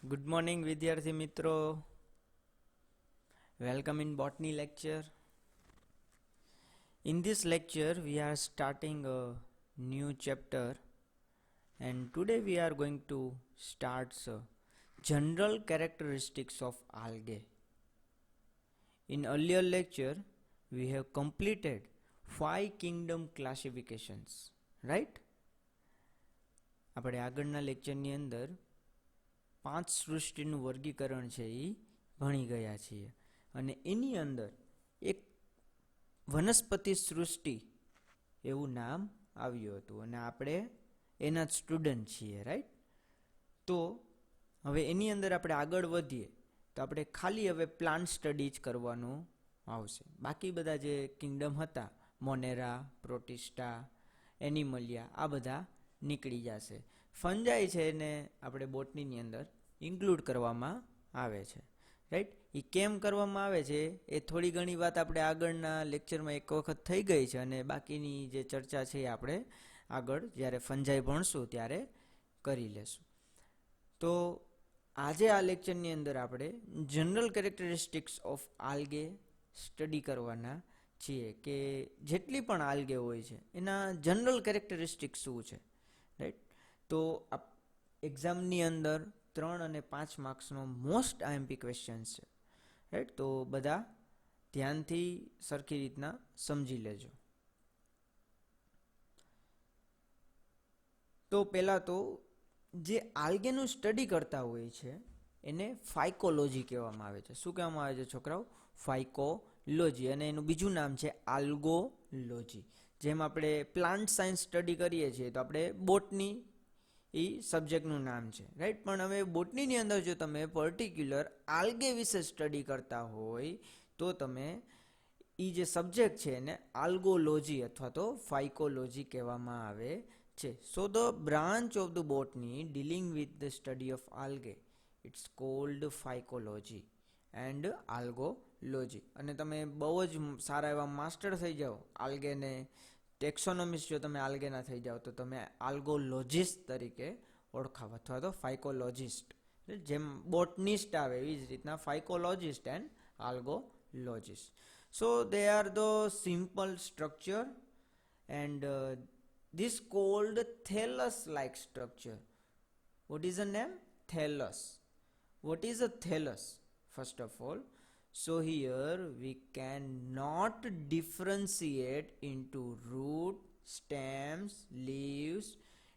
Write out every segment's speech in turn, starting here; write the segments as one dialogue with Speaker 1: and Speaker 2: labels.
Speaker 1: Good morning, વિદ્યાર્થી મિત્રો. Welcome in botany lecture. In this lecture, we are starting a new chapter, and today we are going to start general characteristics of algae. In earlier lecture, we have completed 5 kingdom classifications, right? આપણે આગળના લેક્ચરની અંદર 5 સૃષ્ટિનું વર્ગીકરણ છે એ ભણી ગયા છીએ અને એની અંદર એક વનસ્પતિ સૃષ્ટિ એવું નામ આવ્યું હતું અને આપણે એના જ સ્ટુડન્ટ છીએ, રાઈટ? તો હવે એની અંદર આપણે આગળ વધીએ તો આપણે ખાલી હવે પ્લાન્ટ સ્ટડી જ કરવાનું આવશે. બાકી બધા જે કિંગડમ હતા, મોનેરા, પ્રોટિસ્ટા, એનિમલિયા, આ બધા નીકળી જશે. ફંજાઈ છે એને આપણે બોટનીની અંદર ઇન્ક્લુડ કરવામાં આવે છે, રાઈટ? એ કેમ કરવામાં આવે છે એ થોડી ઘણી વાત આપણે આગળના લેક્ચરમાં એક વખત થઈ ગઈ છે અને બાકીની જે ચર્ચા છે એ આપણે આગળ જ્યારે ફંજાઈ ભણશું ત્યારે કરી લેશું. તો આજે આ લેક્ચરની અંદર આપણે જનરલ કેરેક્ટરિસ્ટિક્સ ઓફ આલ્ગે સ્ટડી કરવાના છીએ કે જેટલી પણ આલ્ગે હોય છે એના જનરલ કેરેક્ટરિસ્ટિક્સ શું છે, રાઈટ? તો એક્ઝામની અંદર 3 અને 5 માર્ક્સનો મોસ્ટ આઈએમપી ક્વેશ્ચન્સ છે, રાઈટ? તો બધા ધ્યાનથી સરખી રીતના સમજી લેજો. તો પહેલાં તો જે આલ્ગેનું સ્ટડી કરતા હોય છે એને ફાઇકોલોજી કહેવામાં આવે છે. શું કહેવામાં આવે છે છોકરાઓ? ફાઇકોલોજી. અને એનું બીજું નામ છે આલ્ગોલોજી. જેમ આપણે પ્લાન્ટ સાયન્સ સ્ટડી કરીએ છીએ તો આપણે બોટની એ સબ્જેક્ટનું નામ છે, રાઈટ? પણ હવે બોટનીની અંદર જો તમે પર્ટિક્યુલર આલ્ગે વિશે સ્ટડી કરતા હોય તો તમે એ જે સબ્જેક્ટ છે એને આલ્ગોલોજી અથવા તો ફાઇકોલોજી કહેવામાં આવે છે. So the branch of the botany dealing with the study of algae, it's called phycology and algology. અને તમે બહુ જ સારા એવા માસ્ટર થઈ જાઓ આલ્ગેને, ટેક્સોનોમિસ્ટ જો તમે આલ્ગેના થઈ જાઓ તો તમે આલ્ગોલોજિસ્ટ તરીકે ઓળખાવ અથવા તો ફાઇકોલોજિસ્ટ. જેમ બોટનિસ્ટ આવે એવી જ રીતના phycologist and algologist. So they are the simple structure and this called thallus like structure. What is the name? Thallus. What is a thallus? First of all, so here we cannot differentiate into root, stems, leaves,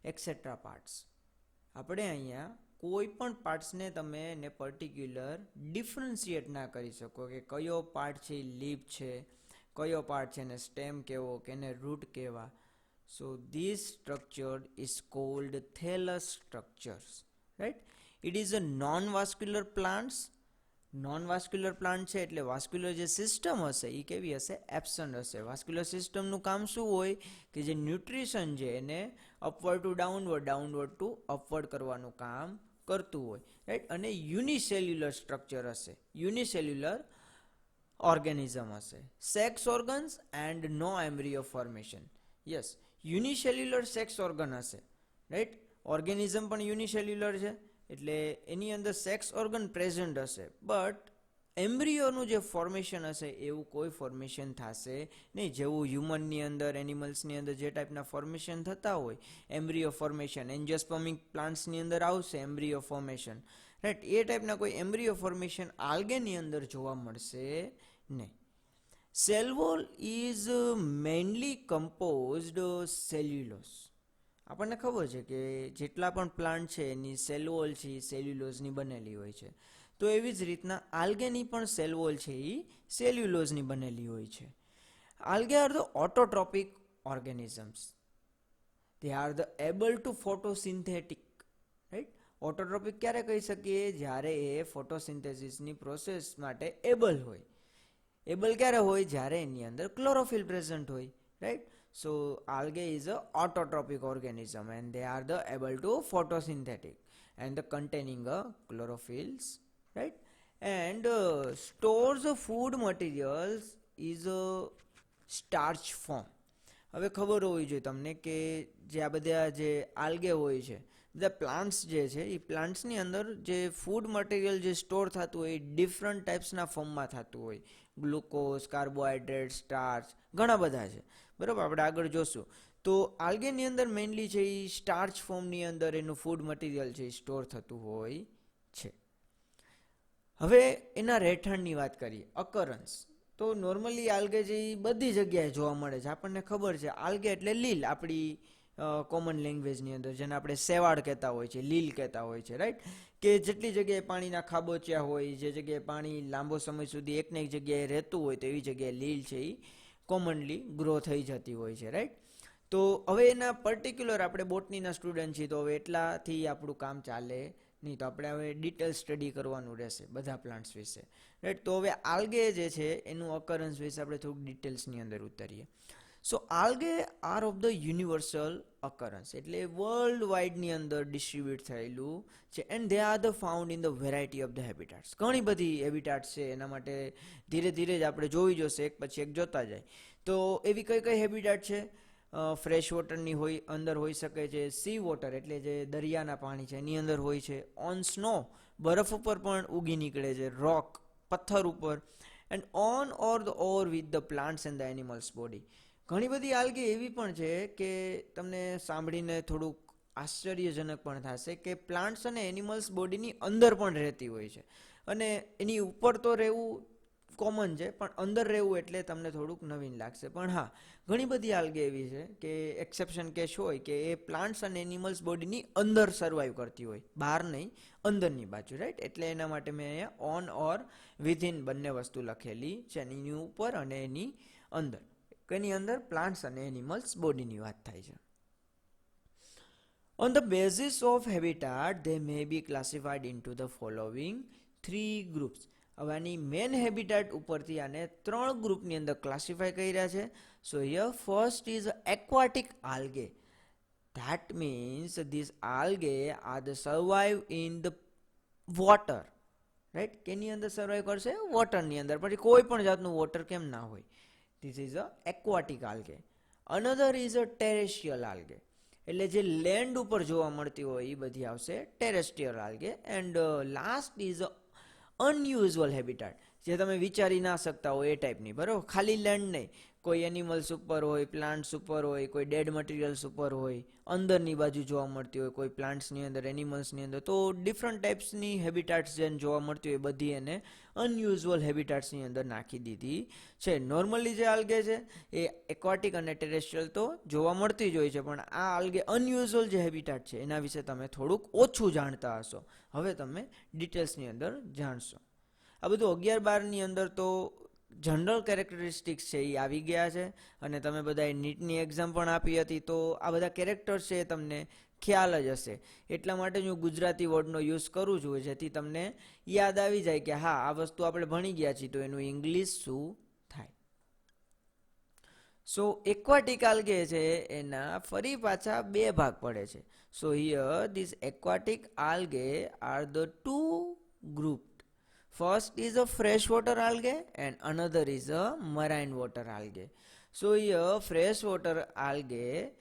Speaker 1: etc. parts. આપણે અહીંયા કોઈ પણ પાર્ટ્સને તમે એને particular differentiate ના કરી શકો કે કયો પાર્ટ છે એ લીફ છે, કયો પાર્ટ છે એને સ્ટેમ કહેવો કે એને રૂટ કહેવા. So this structure is called thallus structures, right? It is a non-vascular plants. Non-vascular plant છે એટલે વાસ્ક્યુલર જે સિસ્ટમ હશે એ કેવી હશે? એબસન્ટ હશે. વાસ્ક્યુલર સિસ્ટમનું કામ શું હોય કે જે ન્યુટ્રિશન છે એને upward to downward, downward to upward કરવાનું કામ કરતું હોય, રાઈટ? અને યુનિસેલ્યુલર સ્ટ્રક્ચર હશે, યુનિસેલ્યુલર ઓર્ગેનિઝમ હશે. Sex organs and no embryo formation. Yes, unicellular sex organ હશે, રાઈટ? ઓર્ગેનિઝમ પણ યુનિસેલ્યુલર છે એટલે એની અંદર સેક્સ ઓર્ગન પ્રેઝન્ટ હશે, બટ એમ્બ્રિયોનું જે ફોર્મેશન હશે એવું કોઈ ફોર્મેશન થશે નહીં. જેવું હ્યુમનની અંદર, એનિમલ્સની અંદર જે ટાઈપના ફોર્મેશન થતા હોય, એમ્બ્રિયો ફોર્મેશન, એન્જિયોસ્પર્મિક પ્લાન્ટ્સની અંદર આવશે એમ્બ્રિયો ફોર્મેશન, રાઈટ? એ ટાઈપના કોઈ એમ્બ્રિયો ફોર્મેશન આલ્ગેની અંદર જોવા મળશે નહીં. Cell wall is mainly composed cellulose. આપણને ખબર છે કે જેટલા પણ પ્લાન્ટ છે એની સેલ વોલ છે એ સેલ્યુલોઝની બનેલી હોય છે. તો એવી જ રીતના આલ્ગેની પણ સેલ વોલ છે એ સેલ્યુલોઝની બનેલી હોય છે. Algae are the autotrophic organisms. They are the able to photosynthetic, right? Autotrophic ક્યારે કહી શકીએ? જ્યારે એ ફોટોસિન્થેસિસની પ્રોસેસ માટે એબલ હોય. એબલ ક્યારે હોય? જ્યારે એની અંદર ક્લોરોફિલ પ્રેઝન્ટ હોય, right? So algae is a autotrophic organism and they are the able to photosynthetic and the containing chlorophylls, right? And stores of food materials is a starch form. હવે ખબર હોવી જોઈએ તમને કે જે આ બધા જે આલ્ગે હોય છે બધા પ્લાન્ટ્સ જે છે એ પ્લાન્ટ્સની અંદર જે ફૂડ મટીરિયલ જે સ્ટોર થતું હોય એ ડિફરન્ટ ટાઈપ્સના ફોર્મમાં થતું હોય, ગ્લુકોઝ, કાર્બોહાઈડ્રેટ, સ્ટાર્ચ, ઘણા બધા છે. બરાબર, આપણે આગળ જોશું. તો આલ્ગેની અંદર મેઇનલી છે એ સ્ટાર્ચ ફોર્મની અંદર એનું ફૂડ મટીરિયલ છે એ સ્ટોર થતું હોય છે. હવે એના રહેઠાણની વાત કરીએ, અકરન્સ. તો નોર્મલી આલ્ગે છે એ બધી જગ્યાએ જોવા મળે છે, આપણને ખબર છે. આલ્ગે એટલે લીલ, આપણી કોમન લેંગ્વેજની અંદર જેને આપણે શેવાળ કહેતા હોય છે, લીલ કહેતા હોય છે, રાઈટ. કે જેટલી જગ્યાએ પાણીના ખાબોચિયા હોય, જે જગ્યાએ પાણી લાંબો સમય સુધી એકને એક જગ્યાએ રહેતું હોય, તો એવી જગ્યાએ લીલ છે એ કોમનલી ગ્રો થઈ જતી હોય છે, રાઈટ. તો હવે એના પર્ટિક્યુલર આપણે બોટનીના સ્ટુડન્ટ છીએ, તો હવે એટલાથી આપણું કામ ચાલે નહીં, તો આપણે હવે ડિટેલ સ્ટડી કરવાનું રહેશે બધા પ્લાન્ટ્સ વિશે, રાઈટ. તો હવે આલ્ગે જે છે એનું અકરન્સ વિશે આપણે થોડુંક ડિટેલ્સની અંદર ઉતરીએ. So algae are of the universal occurrence, એટલે વર્લ્ડ વાઇડની અંદર ડિસ્ટ્રીબ્યુટ થયેલું છે. And they are the found in the variety of the habitats. ઘણી બધી હેબિટાટ્સ છે, એના માટે ધીરે ધીરે જ આપણે જોઈ જશે, એક પછી એક જોતા જાય. તો એવી કઈ કઈ હેબિટાટ છે? ફ્રેશ વોટરની અંદર હોઈ શકે છે, સી વોટર એટલે જે દરિયાના પાણી છે એની અંદર હોય છે, ઓન સ્નો બરફ ઉપર પણ ઉગી નીકળે છે, રોક પથ્થર ઉપર, and on or the or with the plants and the animals body. ઘણી બધી આલ્ગે એવી પણ છે કે તમને સાંભળીને થોડુંક આશ્ચર્યજનક પણ થશે કે પ્લાન્ટ્સ અને એનિમલ્સ બોડીની અંદર પણ રહેતી હોય છે. અને એની ઉપર તો રહેવું કોમન છે, પણ અંદર રહેવું એટલે તમને થોડુંક નવીન લાગશે. પણ હા, ઘણી બધી આલ્ગે એવી છે કે એક્સેપ્શન કેસ હોય કે એ પ્લાન્ટ્સ અને એનિમલ્સ બોડીની અંદર સર્વાઈવ કરતી હોય, બહાર નહીં, અંદરની બાજુ, રાઈટ. એટલે એના માટે મેં અહીંયા ઓન ઓર વિધિન બંને વસ્તુ લખેલી છે, એની ઉપર અને એની અંદર. એની અંદર પ્લાન્ટ્સ અને એનિમલ્સ બોડીની વાત થાય છે. On the basis of habitat, they may be classified into the following three groups. હવે આની મેન હેબિટાટ ઉપરથી આને 3 ગ્રુપની અંદર ક્લાસિફાય કર્યા છે. So here first is aquatic algae. That means these algae are the survive in the water, right. કેની અંદર સર્વાઈવ કરશે? વોટરની અંદર. પછી કોઈ પણ જાતનું વોટર કેમ ના હોય? This is a aquatic algae. Another is a terrestrial algae. એટલે જે લેન્ડ ઉપર જોવા મળતી હોય એ બધી આવશે terrestrial algae. And last is unusual habitat, જે તમે વિચારી ના શકતા હોય એ ટાઈપની. બરાબર, ખાલી લેન્ડ નહીં, કોઈ એનિમલ્સ ઉપર હોય, પ્લાન્ટ્સ ઉપર હોય, કોઈ ડેડ મટીરિયલ્સ ઉપર હોય, અંદરની બાજુ જોવા મળતી હોય, કોઈ પ્લાન્ટ્સની અંદર, એનિમલ્સની અંદર. તો ડિફરન્ટ ટાઈપ્સની હેબિટાટ્સ જેને જોવા મળતી હોય બધી એને અનયુઝ્યુઅલ હેબિટાટ્સની અંદર નાખી દીધી છે. નોર્મલી જે આલ્ગે છે એ એક્વાટિક અને ટેરેસ્ટ્રિયલ તો જોવા મળતી જ હોય છે, પણ આ આલ્ગે અનયુઝ્યુઅલ જે હેબિટાટ છે એના વિશે તમે થોડુંક ઓછું જાણતા હશો. હવે તમે ડિટેલ્સની અંદર જાણશો. આ બધું 11-12ની અંદર તો જનરલ કેરેક્ટરિસ્ટિક્સ છે એ આવી ગયા છે, અને તમે બધાએ નીટની એક્ઝામ પણ આપી હતી, તો આ બધા કેરેક્ટર્સ છે એ તમને ખ્યાલ જ હશે. એટલા માટે જ હું ગુજરાતી વર્ડનો યુઝ કરું છું, જેથી તમને યાદ આવી જાય કે હા, આ વસ્તુ આપણે ભણી ગયા છીએ, તો એનું ઇંગ્લિશ શું થાય. સો એક્વાટિક આલ્ગે છે એના ફરી પાછા 2 ભાગ પડે છે. So here this aquatic algae are the 2 group. First is a freshwater algae and another is a marine water algae. So here freshwater algae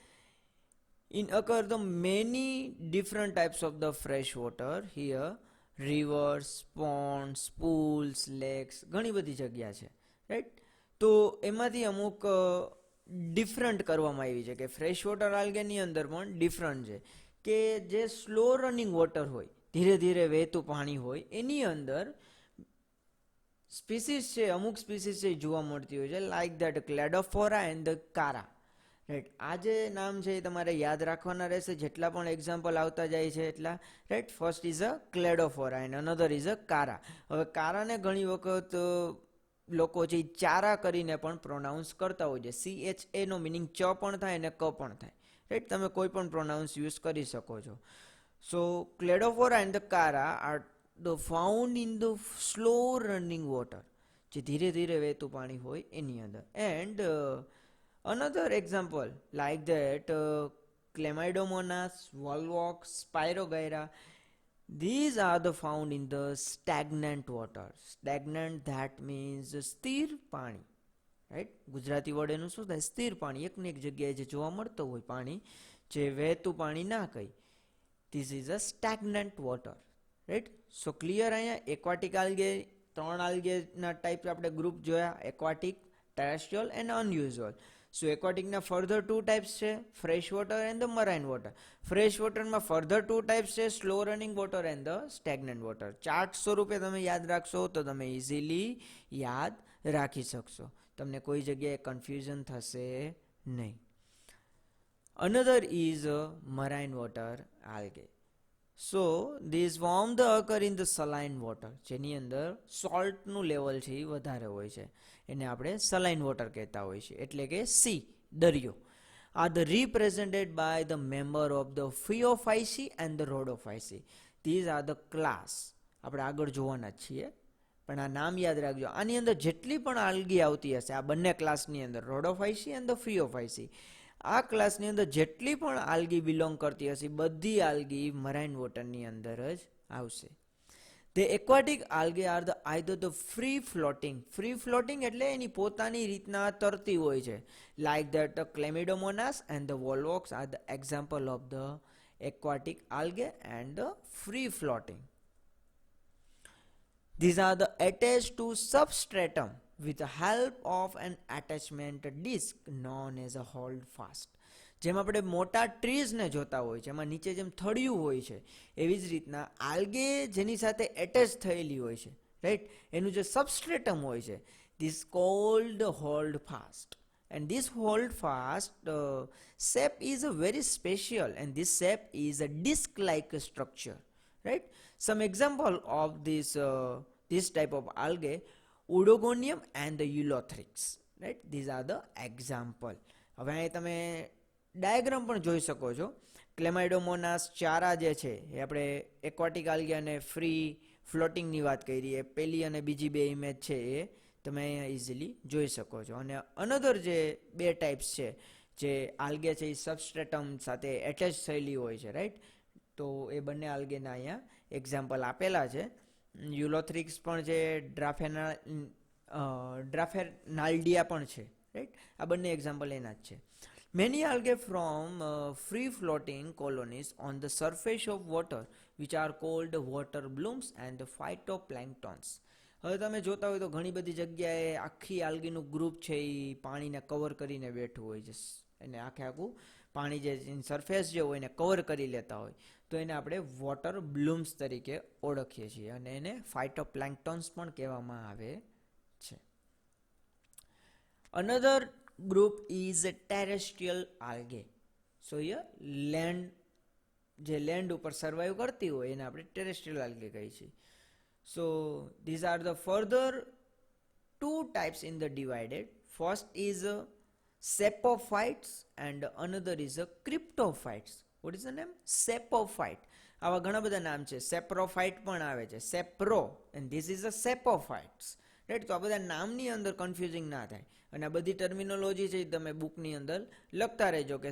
Speaker 1: in occur the many different types of the fresh water. Here rivers, ponds, pools, lakes, ઘણી બધી જગ્યા છે, right. તો એમાંથી અમુક different કરવામાં આવી છે કે ફ્રેશ વોટર આલ્ગેની અંદર પણ ડિફરન્ટ છે કે જે સ્લો રનિંગ વોટર હોય, ધીરે ધીરે વહેતું પાણી હોય, એની અંદર સ્પીસીસ છે, અમુક સ્પીસીસ છે જોવા મળતી હોય છે, like that Cladophora and the Chara, right. આ જે નામ છે એ તમારે યાદ રાખવાના રહેશે જેટલા પણ એક્ઝામ્પલ આવતા જાય છે એટલા, right. First is a Cladophora and another is a Chara. હવે કારાને ઘણી વખત લોકો છે ચારા કરીને પણ પ્રોનાઉન્સ કરતા હોય છે. CHA નો મિનિંગ ચ પણ થાય અને ક પણ થાય, રાઈટ. તમે કોઈ પણ પ્રોનાઉન્સ યુઝ કરી શકો છો. So Cladophora and the Chara are the found in the slow running water, જે ધીરે ધીરે વહેતું પાણી હોય એની અંદર. And another example like that Chlamydomonas, Volvox, Spirogyra, these are the found in the stagnant water. Stagnant, that means સ્થિર પાણી, right. Gujarati word એનું શું થાય? સ્થિર પાણી, એકને એક જગ્યાએ જે જોવા મળતો હોય પાણી, જે વહેતું પાણી ના કહી, This is a stagnant water, right? So clear અહીંયા aquatic algae, ત્રણ algae ના ટાઈપ આપણે ગ્રુપ જોયા, aquatic, terrestrial and unusual. So aquatic ના further two types છે, fresh water and the marine water. Fresh water માં further two types છે, slow running water and the stagnant water. Chart સ્વરૂપે તમે યાદ રાખશો તો તમે ઇઝીલી યાદ રાખી શકશો, તમને કોઈ જગ્યાએ કન્ફ્યુઝન થશે નહીં. Another is marine water algae. So these form the occur in the saline water, જેની અંદર સોલ્ટનું લેવલ છે એ વધારે હોય છે, એને આપણે સલાઇન વોટર કહેતા હોય છે, એટલે કે સી, દરિયો. Are the represented by the member of the Phaeophyci and the Rhodophyci. These are the class. આપણે આગળ જોવાના જ છીએ, પણ આ નામ યાદ રાખજો. આની અંદર જેટલી પણ આલ્ગી આવતી હશે આ બંને ક્લાસની અંદર, રોડોફાઇસી એન્ડ ધ ફિયોફાઇસી, આ ક્લાસની અંદર જેટલી પણ આલ્ગી બિલોંગ કરતી હશે બધી આલ્ગી મરાઇન વોટરની અંદર જ આવશે. The aquatic algae are the either the free floating એટલે એની પોતાની રીતના તરતી હોય છે, like that the Chlamydomonas and the volvox are the example of the aquatic algae and the free floating. These are the attached to substratum with the help of an attachment disc known as a holdfast. જેમ આપણે મોટા ટ્રીઝને જોતા હોય છે એમાં નીચે જેમ થળિયું હોય છે, એવી જ રીતના આલ્ગે જેની સાથે એટેચ થયેલી હોય છે, રાઈટ, એનું જે સબસ્ટ્રેટમ હોય છે, this cold hold fast. And this hold fast shape is a very special, and this shape is a disc-like structure, right? Some example of this type of algae, Oedogonium and the Eulothrix, right? These are the example. હવે અહીં તમે diagram પણ જોઈ શકો છો. ક્લેમાઇડોમોનાસ ચારા જે છે એ આપણે એક્વાટિક આલ્ગે અને ફ્રી ફ્લોટિંગની વાત કરી, એ પહેલી અને બીજી બે ઇમેજ છે એ તમે અહીંયા ઇઝીલી જોઈ શકો છો. અને અનધર જે બે ટાઈપ્સ છે જે આલ્ગે છે એ સબસ્ટ્રેટમ સાથે એટેચ થયેલી હોય છે, રાઈટ, તો એ બંને આલ્ગેના અહીંયા એક્ઝામ્પલ આપેલા છે. યુલોથ્રિક્સ પણ છે, ડ્રાફેનાલ્ડિયા પણ છે, રાઈટ, આ બંને એક્ઝામ્પલ એના જ છે. Many algae from free floating colonies on the surface of water which are called water blooms and the phytoplanktons. હવે તમે જોતા હોય તો ઘણી બધી જગ્યાએ આખી આલ્ગીનું ગ્રુપ છે એ પાણીને કવર કરીને બેઠું હોય છે, એને આખું પાણી જે સરફેસ જે હોય એને કવર કરી લેતા હોય, તો એને આપણે વોટર બ્લૂમ્સ તરીકે ઓળખીએ છીએ અને એને ફાઇટોપ્લેન્ક્ટન્સ પણ કહેવામાં આવે છે. Another group is a terrestrial algae. So here land, જે લેન્ડ ઉપર સર્વાઈવ કરતી હોય એને આપણે ટેરેસ્ટ્રિયલ આલ્ગે કહીએ છીએ. So these are the further two types in the divided. First is sapophytes and another is cryptophytes. What is the name? Sapophyte. આવા ઘણા બધા નામ છે. સેપ્રોફાઇટ પણ આવે છે, સેપ્રો, and this is a sapophytes, right. તો આ બધા નામની અંદર કન્ફ્યુઝિંગ ના થાય, અને આ બધી ટર્મિનોલોજી છે તમે બુકની અંદર લખતા રહેજો કે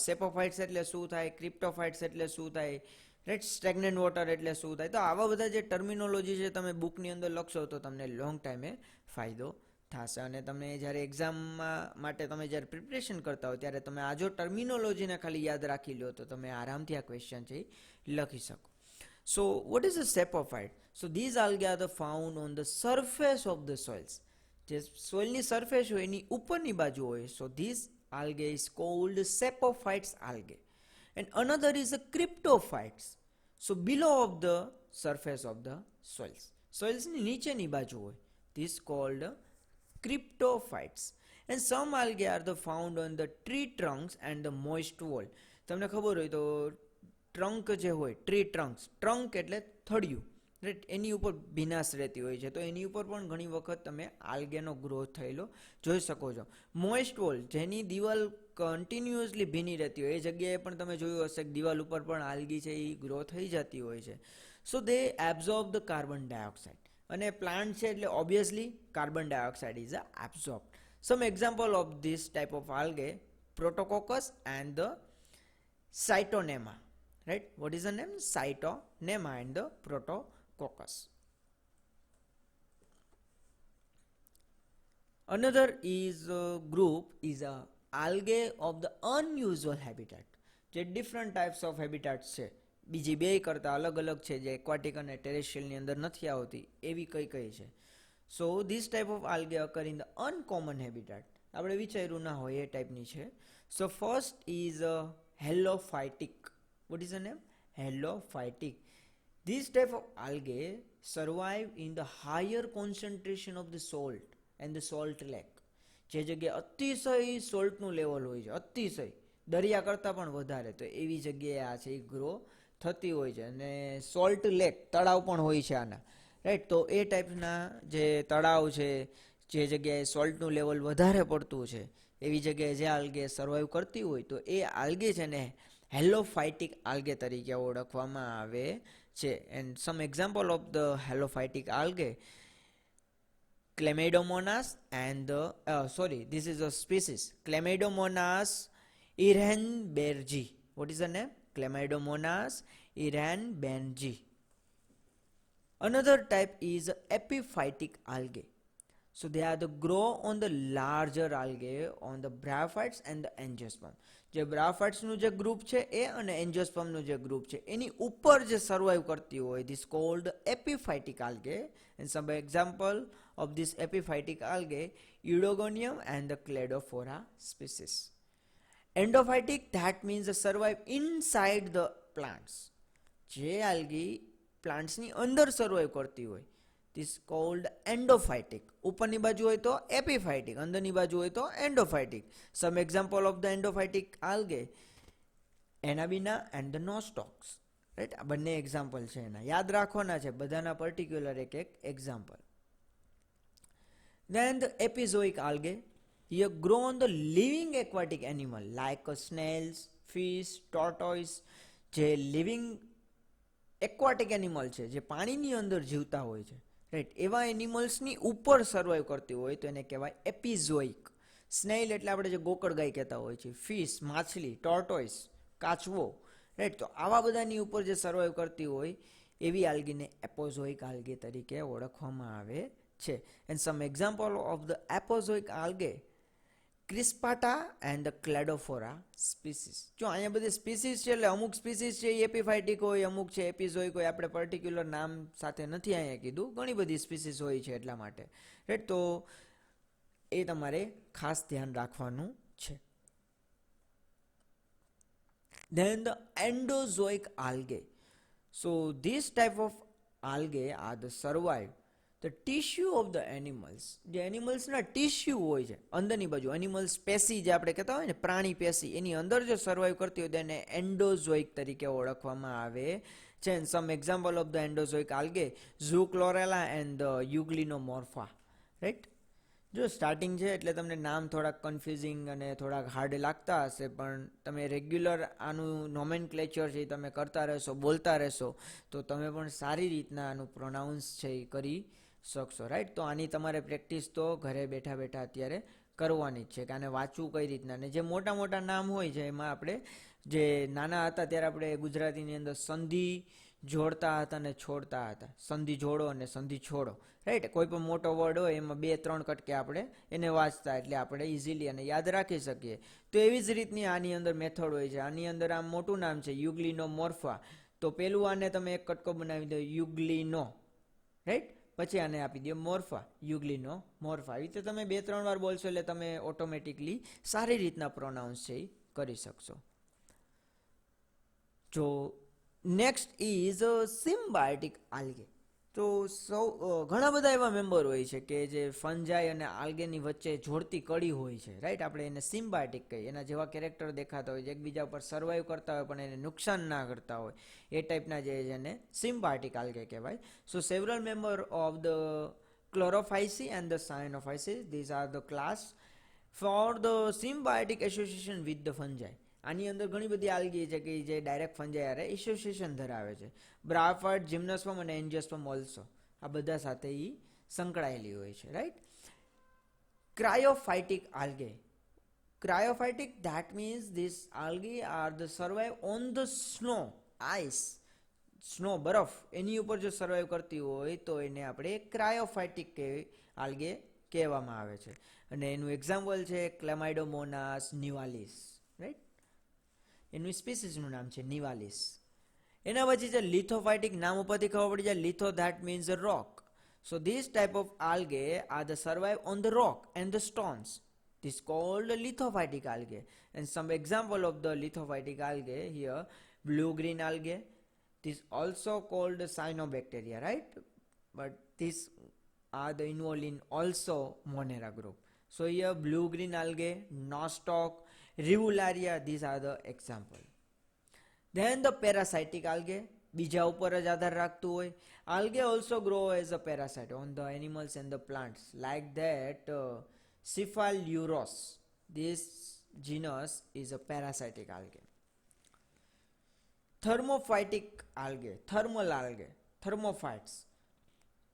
Speaker 1: સેપોફાઇટ્સ એટલે શું થાય, ક્રિપ્ટોફાઇટ્સ એટલે શું થાય, રાઈટ, સ્ટેગ્નન્ટ વોટર એટલે શું થાય. તો આવા બધા જે ટર્મિનોલોજી છે તમે બુકની અંદર લખશો તો તમને લોંગ ટાઈમે ફાયદો થશે, અને તમને જ્યારે એક્ઝામમાં માટે તમે જ્યારે પ્રિપરેશન કરતા હો ત્યારે તમે આ જો ટર્મિનોલોજીને ખાલી યાદ રાખી લો તો તમે આરામથી આ ક્વેશ્ચન છે લખી શકો. So what is a sapophyte? So these algae are found on the surface of the soils. જે સોઇલની સરફેસ હોય એની ઉપરની બાજુ હોય. So this algae is called sapophytes algae. And another is a cryptophytes. So below of the surface of the soils. Soils ની નીચેની બાજુ હોય. This called cryptophytes. And some algae are found on the tree trunks and the moist wall. તમને ખબર હોય તો ટ્રંક જે હોય, ટ્રી ટ્રંક એટલે થળિયું, રાઈટ, એની ઉપર ભીનાશ રહેતી હોય છે, તો એની ઉપર પણ ઘણી વખત તમે આલ્ગેનો ગ્રોથ થયેલો જોઈ શકો છો. મોઇસ્ટ વોલ, જેની દિવાલ કન્ટિન્યુઅસલી ભીની રહેતી હોય, એ જગ્યાએ પણ તમે જોયું હશે કે દિવાલ ઉપર પણ આલ્ગી છે એ ગ્રો થઈ જતી હોય છે. So they absorb the carbon dioxide, અને પ્લાન્ટ છે એટલે obviously carbon dioxide is absorb. Some example of this type of algae, Protococcus and the Scytonema. Right? What is the name? Cytonema and the Protococcus. Another is group is algae of the unusual habitat. જે different types of habitats છે બીજી બે કરતાં અલગ અલગ છે, જે aquatic અને ટેરેસ્ટ્રિયલની અંદર નથી આવતી, એવી કઈ કઈ છે. So this type of algae occur in the uncommon habitat. આપણે વિચાર્યું ના હોય એ ટાઈપની છે. So first is halophytic. What is the name? Halophytic. This type of algae survive in the higher concentration of the salt and the salt lake. જે જગ્યાએ અતિશય સોલ્ટનું લેવલ હોય છે, અતિશય દરિયા કરતાં પણ વધારે, તો એવી જગ્યાએ આ છે એ ગ્રો થતી હોય છે. અને સોલ્ટ લેક તળાવ પણ હોય છે આના, રાઈટ. તો એ ટાઈપના જે તળાવ છે, જે જગ્યાએ સોલ્ટનું લેવલ વધારે પડતું છે, એવી જગ્યાએ જે આલ્ગે સર્વાઈવ કરતી હોય, તો એ આલ્ગે છે ને હેલોફાઇટિક આલ્ગે તરીકે ઓળખવામાં આવે છે. And some example of the halophytic algae, Chlamydomonas and this is a species, Chlamydomonas ehrenbergii. What is the name? Chlamydomonas ehrenbergii. Another type is epiphytic algae. So they are the grow on the larger algae on the bryophytes and the angiosperm. જે બ્રાયોફાઇટ્સનું જે group છે એ અને એન્જિયોસ્પર્મનું જે group છે એની ઉપર જે survive કરતી હોય, this called epiphytic algae. And some example of this epiphytic algae, Eudogonium and the Cladophora species. Endophytic, that means they survive inside the plants. જે algae plants ની અંદર સર્વાઈવ કરતી હોય, this called endophytic. ઉપરની બાજુ હોય તો epiphytic, અંદરની બાજુ હોય તો endophytic. Some example of the endophytic algae, Anabaena and the nostocs. Right, આ બંને એક્ઝામ્પલ છે એના, યાદ રાખવાના છે બધાના પર્ટિક્યુલર એક એક example. Then the epizoic algae, here grow on the living aquatic animal like snails, fish, tortoise. જે લિવિંગ એક્વાટિક એનિમલ છે, જે પાણીની અંદર જીવતા હોય છે, રાઈટ, એવા એનિમલ્સની ઉપર સર્વાઈવ કરતી હોય તો એને કહેવાય એપિઝોઇક. સ્નેલ એટલે આપણે જે ગોકળગાય કહેતા હોય છે, ફિશ માછલી, ટોર્ટોઇસ કાચવો, રાઈટ. તો આવા બધાની ઉપર જે સર્વાઈવ કરતી હોય એવી આલ્ગીને એપોઝોઇક આલ્ગે તરીકે ઓળખવામાં આવે છે. And some example of the apozoic algae, Crispata and the Cladophora species. જો અહીંયા બધી સ્પીસીસ છે, એટલે અમુક સ્પીસીસ છે એ એપિફાઇટિક હોય, અમુક છે એપિઝોઇક હોય. આપણે પર્ટિક્યુલર નામ સાથે નથી અહીંયા કીધું, ઘણી બધી સ્પીસીસ હોય છે એટલા માટે, રાઈટ. તો એ તમારે ખાસ ધ્યાન રાખવાનું છે. Then the endozoic algae. So this type of algae are the survive the tissue of the animals. જે એનિમલ્સના ટિશ્યુ હોય છે અંદરની બાજુ, એનિમલ્સ પેશી જે આપણે કહેતા હોય ને, પ્રાણી પેશી, એની અંદર જો સર્વાઈવ કરતી હોય તો એને એન્ડોઝોઇક તરીકે ઓળખવામાં આવે છે. Some example of the endozoic algae, Zoochlorella and the Euglenomorpha, right. જો સ્ટાર્ટિંગ છે એટલે તમને નામ થોડાક કન્ફ્યુઝિંગ અને થોડાક હાર્ડ લાગતા હશે, પણ તમે રેગ્યુલર આનું નોમેનક્લેચર છે એ તમે કરતા રહેશો, બોલતા રહેશો, તો તમે પણ સારી રીતના આનું પ્રોનાઉન્સ છે એ કરી શકશો, રાઈટ. તો આની તમારે પ્રેક્ટિસ તો ઘરે બેઠા બેઠા અત્યારે કરવાની જ છે કે આને વાંચવું કઈ રીતના. ને જે મોટા મોટા નામ હોય છે એમાં આપણે જે નાના હતા ત્યારે આપણે ગુજરાતીની અંદર સંધિ જોડતા હતા અને છોડતા હતા, સંધિ જોડો અને સંધિ છોડો, રાઈટ. કોઈ પણ મોટો વર્ડ હોય એમાં 2-3 કટકે આપણે એને વાંચતા, એટલે આપણે ઇઝીલી અને યાદ રાખી શકીએ. તો એવી જ રીતની આની અંદર મેથડ હોય છે. આની અંદર આમ મોટું નામ છે યુગ્લિનોમોર્ફા, તો પેલું આને તમે એક કટકો બનાવી દો યુગ્લિનો, રાઈટ. પછી આને આપી દો મોર્ફા, યુગ્લિનો મોર્ફા. આવી રીતે તમે 2-3 વાર બોલશો એટલે તમે ઓટોમેટિકલી સારી રીતના પ્રોનાઉન્સ છે એ કરી શકશો. જો નેક્સ્ટ ઇઝ સિમ્બાયોટિક આલ્ગે. તો ઘણા બધા એવા મેમ્બર હોય છે કે જે ફંજાઈ અને આલ્ગેની વચ્ચે જોડતી કડી હોય છે, રાઈટ. આપણે એને સિમ્બાયોટિક કહીએ. એના જેવા કેરેક્ટર દેખાતા હોય છે, એકબીજા ઉપર સર્વાઈવ કરતા હોય પણ એને નુકસાન ના કરતા હોય, એ ટાઈપના જે છે એને સિમ્બાયોટિક આલ્ગે કહેવાય. So several member of the Chlorophyceae and the Cyanophyceae, these are the class for the symbiotic association with the fungi. આની અંદર ઘણી બધી આલ્ગી છે કે જે ડાયરેક્ટ ફંજાઈ હારે એસોસિએશન ધરાવે છે. બ્રાયોફાઇટ, જિમ્નોસ્પર્મ અને એન્જિયોસ્પર્મ ઓલ્સો, આ બધા સાથે એ સંકળાયેલી હોય છે, right. ક્રાયોફાઇટિક આલ્ગે. ક્રાયોફાઇટિક, that means this algae are the survive on the snow, ice, snow, બરફ, એની ઉપર જો સર્વાઈવ કરતી હોય તો એને આપણે ક્રાયોફાઇટિક આલ્ગે કહેવામાં આવે છે. અને એનું એક્ઝામ્પલ છે ક્લેમાઇડોમોનાસ નિવાલિસ, રાઈટ. એનું સ્પીસીસનું નામ છે નિવાલિસ. એના પછી છે લિથોફાઇટિક, નામ ઉપરથી ખબર પડી જાય, લિથો that means a rock. So this type of algae are the survive on the rock and the stones. This called lithophytic algae. And some example of the lithophytic algae here, blue green algae. This also called cyanobacteria, right? But these are the involved in also Monera group. So here blue green algae, nostoc, rivularia, these are the example. Then the parasitic algae, બીજા ઉપર જ આધાર રાખતું હોય. Algae also grow as a parasite on the animals and the plants. Like that, Cephalourus, this genus is a parasitic algae. Thermophytic algae, thermal algae, thermophytes.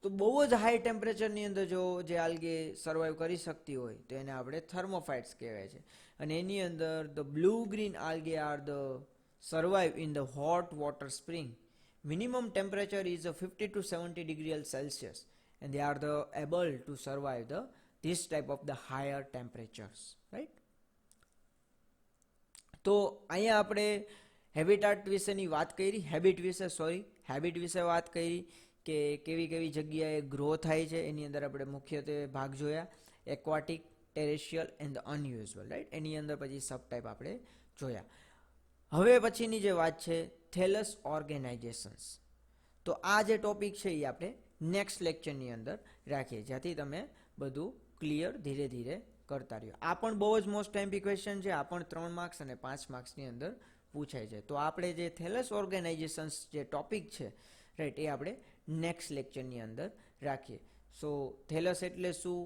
Speaker 1: તો બહુ જ high ટેમ્પરેચરની અંદર જો જે આલ્ગે સર્વાઈવ કરી શકતી હોય તો એને આપણે થર્મોફાઇટ્સ કહેવાય છે. અને એની અંદર the blue green algae are the survive in the hot water spring. Minimum temperature is 50 to 70 degrees Celsius, and they are able to survive this type of the higher temperatures, right? તો અહીંયા આપણે habitat વિશેની વાત કરી, habit વિશે વાત કરી કે કેવી કેવી જગ્યાએ ગ્રો થાય છે. એની અંદર આપણે મુખ્યત્વે ભાગ જોયા, aquatic, terrestrial and unusual, right? એની અંદર પછી સબ ટાઈપ આપણે જોયા. હવે પછીની જે વાત છે થેલસ ઓર્ગેનાઇઝેશન્સ. તો આ જે ટોપિક છે એ આપણે નેક્સ્ટ લેક્ચરની અંદર રાખીએ, જ્યાંથી તમે બધું ક્લિયર ધીરે ધીરે કરતા રહ્યો. આ પણ બહુ જ મોસ્ટ ટાઈમ્પી ક્વેશ્ચન છે, આ પણ 3 માર્ક્સ અને 5 માર્ક્સની અંદર પૂછાય છે. તો આપણે જે થેલસ ઓર્ગેનાઇઝેશન્સ જે ટોપિક છે, રાઈટ, એ આપણે નેક્સ્ટ લેક્ચરની અંદર રાખીએ. સો થેલસ એટલે શું,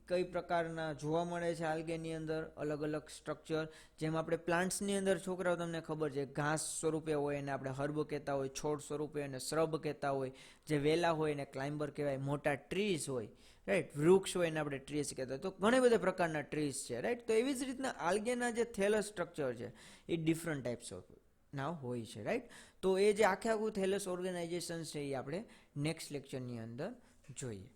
Speaker 1: કઈ પ્રકારના જોવા મળે છે આલ્ગેની અંદર, અલગ અલગ સ્ટ્રક્ચર. જેમ આપણે પ્લાન્ટ્સની અંદર છોકરાઓ તમને ખબર છે ઘાસ સ્વરૂપે હોય એને આપણે હર્બ કહેતા હોય, છોડ સ્વરૂપે એને શ્રબ કહેતા હોય, જે વેલા હોય એને ક્લાઇમ્બર કહેવાય, મોટા ટ્રીઝ હોય, રાઈટ, વૃક્ષ હોય એને આપણે ટ્રીઝ કહેતા હોય. તો ઘણા બધા પ્રકારના ટ્રીઝ છે, રાઈટ. તો એવી જ રીતના આલ્ગેના જે થેલસ સ્ટ્રક્ચર છે એ ડિફરન્ટ ટાઈપ્સ ઓફ ના હોય છે, રાઈટ. તો એ જે આખે આખું થેલસ ઓર્ગેનાઇઝેશન છે એ આપણે નેક્સ્ટ લેક્ચરની અંદર જોઈએ.